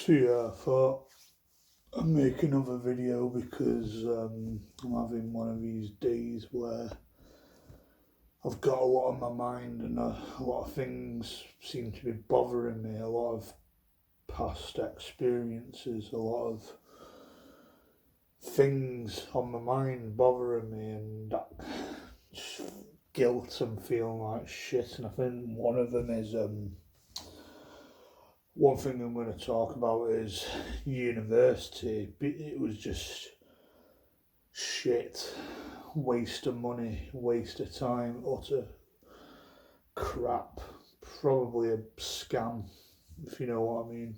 So yeah, I thought I'd make another video because I'm having one of these days where I've got a lot on my mind and a lot of things seem to be bothering me, a lot of past experiences, a lot of things on my mind bothering me and that guilt and feeling like shit. And I think one of them is one thing I'm going to talk about is university. It was just shit, waste of money, waste of time, utter crap, probably a scam, if you know what I mean.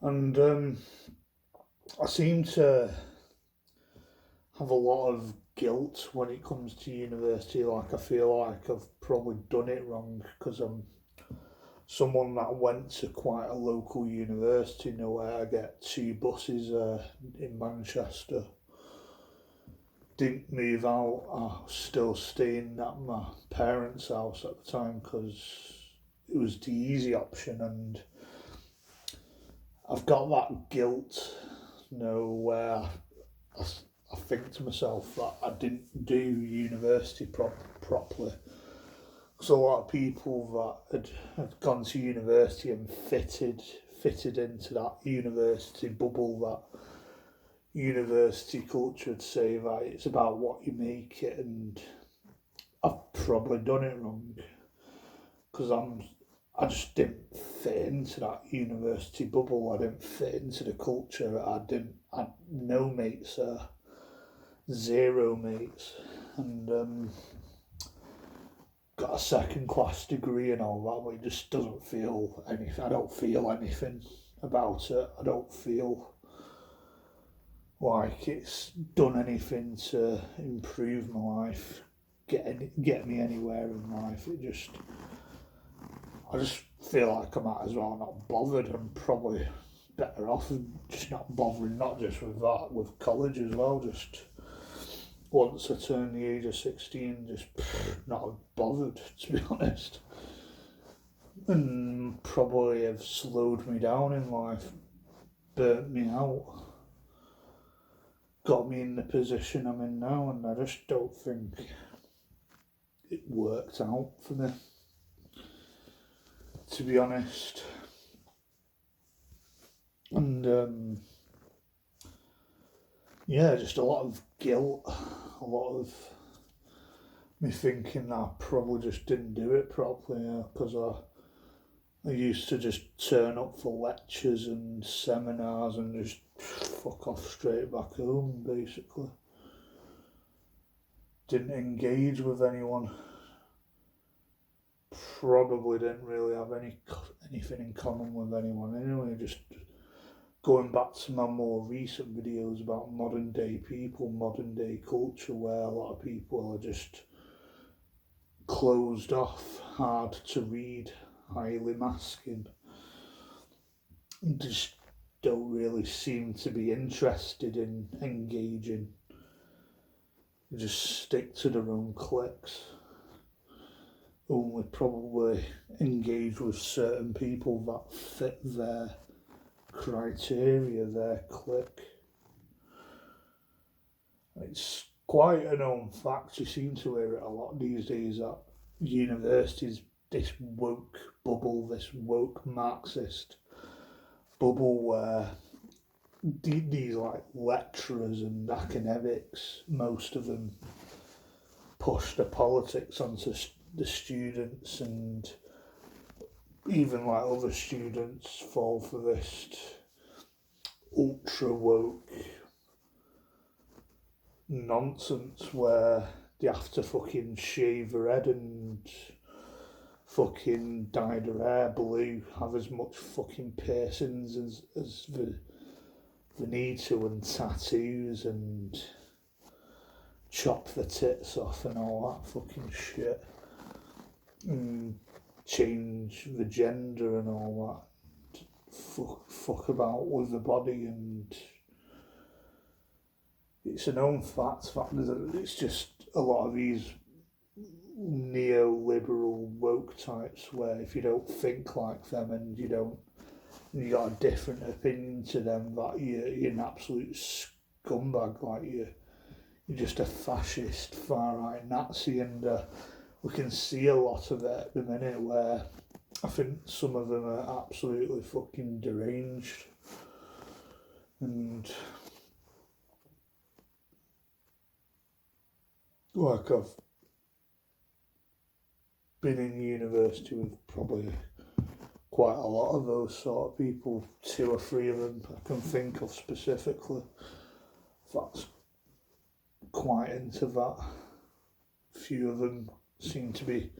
And I seem to have a lot of guilt when it comes to university. Like I feel like I've probably done it wrong because I'm someone that went to quite a local university. Where I get two buses in Manchester. Didn't move out. I was still staying at my parents' house at the time because it was the easy option, and I've got that guilt, where I think to myself that I didn't do university properly. Because a lot of people that had gone to university and fitted into that university bubble, that university culture would say that it's about what you make it, and I've probably done it wrong because I just didn't fit into that university bubble. I didn't fit into the culture. I had no mates there, zero mates, and got a second class degree and all that, but it just doesn't feel anything. I don't feel anything about it. I don't feel like it's done anything to improve my life, get me anywhere in life. I just feel like I might as well not bothered. I'm probably better off just not bothering, not just with that, with college as well. Just once I turn the age of 16, just not bothered, to be honest. And probably have slowed me down in life, burnt me out, got me in the position I'm in now, and I just don't think it worked out for me, to be honest. And yeah, just a lot of guilt, a lot of me thinking that I probably just didn't do it properly, because I used to just turn up for lectures and seminars and just fuck off straight back home, basically. Didn't engage with anyone. Probably didn't really have anything in common with anyone anyway. Just going back to my more recent videos about modern day people, modern day culture, where a lot of people are just closed off, hard to read, highly masculine, just don't really seem to be interested in engaging. They just stick to their own cliques. Only probably engage with certain people that fit their criteria, their clique. It's quite a known fact. You seem to hear it a lot these days that universities, this woke bubble, this woke Marxist bubble where these like lecturers and academics, most of them push the politics onto the students, and even like other students fall for this ultra woke nonsense where they have to fucking shave their head and fucking dye their hair blue, have as much fucking piercings as they need to, and tattoos, and chop the tits off and all that fucking shit, and change the gender and all that, fuck about with the body. And it's a known fact that it's just a lot of these neoliberal woke types where if you don't think like them and you got a different opinion to them, that you're an absolute scumbag, like you're just a fascist, far right Nazi, and we can see a lot of it at the minute where I think some of them are absolutely fucking deranged, and like I've been in university with probably quite a lot of those sort of people, 2 or 3 of them I can think of specifically. That's quite into that. A few of them seem to be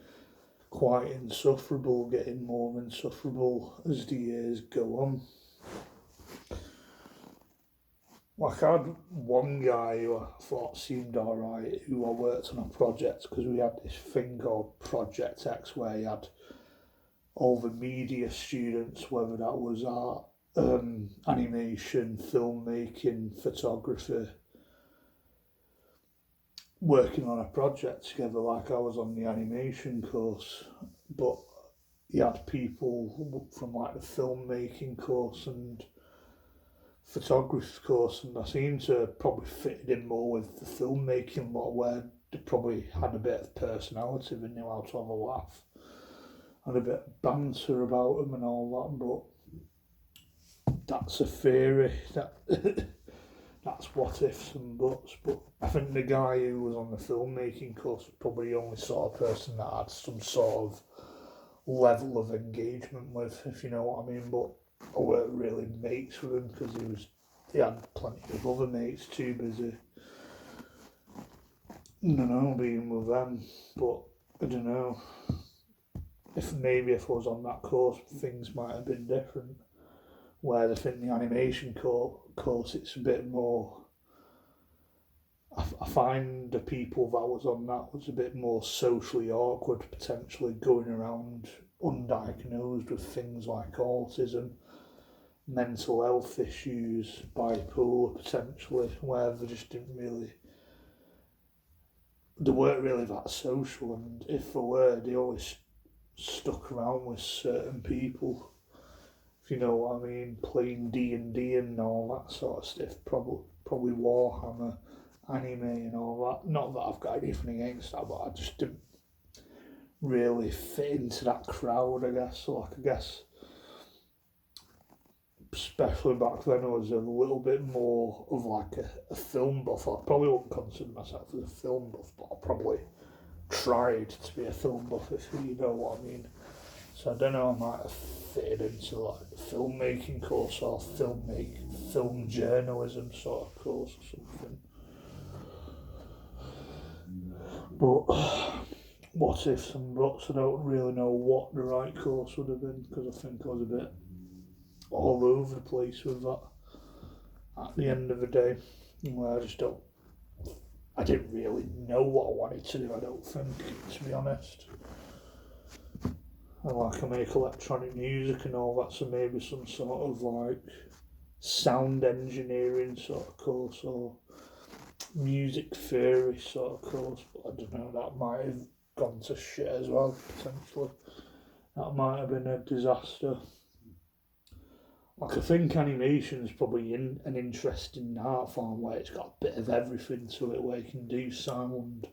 quite insufferable, getting more insufferable as the years go on. Like I had one guy who I thought seemed alright, who I worked on a project, because we had this thing called Project X where he had all the media students, whether that was art, animation, filmmaking, photography, working on a project together. Like I was on the animation course, but he had people from like the filmmaking course and photography course, and I seem to have probably fitted in more with the filmmaking lot, where they probably had a bit of personality, they knew how to have a laugh, and a bit of banter about them and all that. But that's a theory. That's what ifs and buts. But I think the guy who was on the filmmaking course was probably the only sort of person that had some sort of level of engagement with, if you know what I mean. But I weren't really mates with him because he had plenty of other mates too busy, being with them. But I don't know, if I was on that course, things might have been different. Whereas I think the animation course, it's a bit more. I find the people that was on that was a bit more socially awkward, potentially going around undiagnosed with things like autism, mental health issues, bipolar potentially, where they weren't really that social, and if they were, they always stuck around with certain people, if you know what I mean, playing D&D and all that sort of stuff, probably Warhammer, anime and all that. Not that I've got anything against that, but I just didn't really fit into that crowd, I guess. So I guess, especially back then, I was a little bit more of like a film buff. I probably wouldn't consider myself as a film buff, but I probably tried to be a film buff, if you know what I mean. So I don't know, I might have fitted into like a filmmaking course or film journalism sort of course or something. But what ifs and buts, I don't really know what the right course would have been, because I think I was a bit all over the place with that at the end of the day. Where I didn't really know what I wanted to do, I don't think, to be honest. I make electronic music and all that, so maybe some sort of like sound engineering sort of course or music theory sort of course, but I don't know, that might have gone to shit as well, potentially. That might have been a disaster. Like, I think animation is probably an interesting art form where it's got a bit of everything to it, where you can do sound,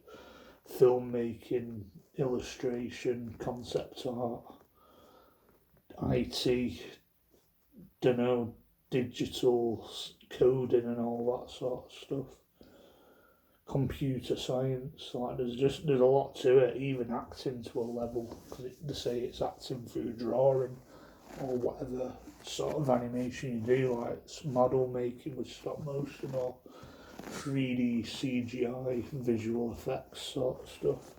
filmmaking, illustration, concept art, IT, digital coding and all that sort of stuff. Computer science, like there's a lot to it, even acting to a level, because they say it's acting through drawing or whatever sort of animation you do, like model making with stop motion or 3D CGI visual effects sort of stuff,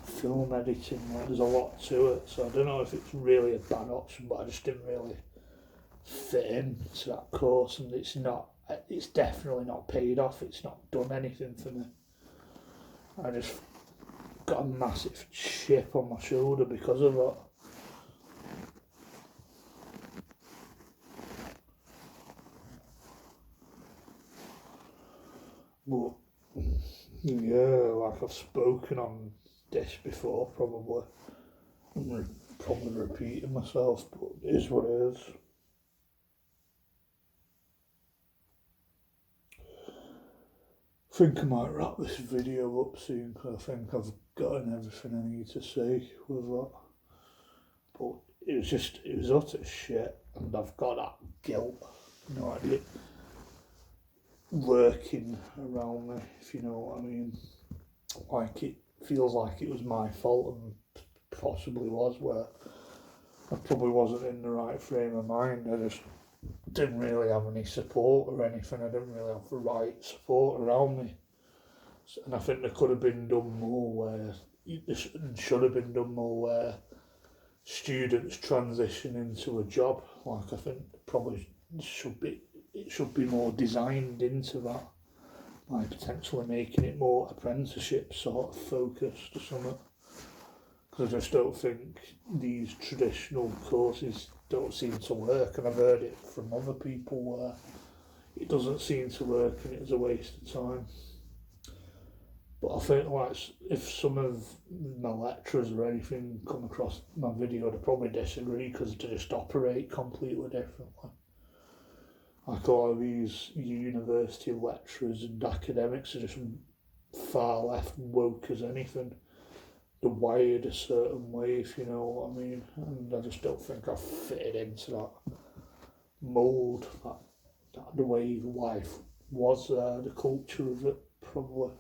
film editing, like there's a lot to it. So I don't know if it's really a bad option, but I just didn't really fit into that course, and it's definitely not paid off, it's not done anything for me. I just got a massive chip on my shoulder because of that. But yeah, like I've spoken on this before, probably. I'm probably repeating myself, but it is what it is. I think I might wrap this video up soon because I think I've gotten everything I need to say with that. But it was utter shit, and I've got that guilt, you know, like it lurking around me, if you know what I mean. Like it feels like it was my fault, and possibly was, where I probably wasn't in the right frame of mind. I just didn't really have any support or anything. I didn't really have the right support around me. And I think there could have been done more where, should have been done more where students transition into a job. Like I think probably it should be more designed into that, like potentially making it more apprenticeship sort of focused or something. Because I just don't think these traditional courses don't seem to work, and I've heard it from other people where it doesn't seem to work and it's a waste of time. But I think like if some of my lecturers or anything come across my video, they'd probably disagree because they just operate completely differently. Like all of these university lecturers and academics are just far left woke as anything. They're wired a certain way, if you know what I mean. And I just don't think I've fitted into that mould, the way life was there, the culture of it, probably.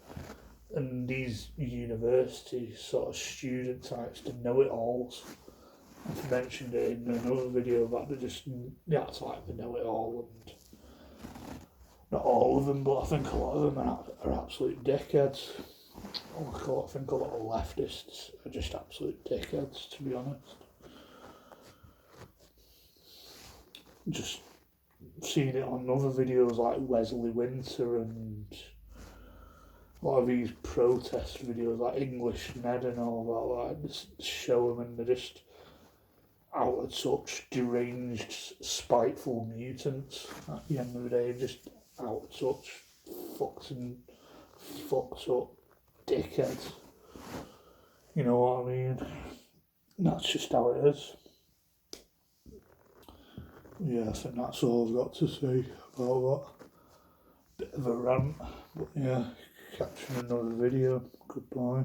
And these university sort of student types, the know-it-alls. I've mentioned it in another video that they act like they know it all, and not all of them, but I think a lot of them are absolute dickheads. I think a lot of leftists are just absolute dickheads, to be honest. Just seeing it on other videos like Wesley Winter and a lot of these protest videos like English Ned and all that, like, just show them and they're just out of such deranged, spiteful mutants at the end of the day, just out of such fucked up dickheads. You know what I mean? That's just how it is. Yeah, I think that's all I've got to say about that. Bit of a rant, but yeah, catch you in another video. Goodbye.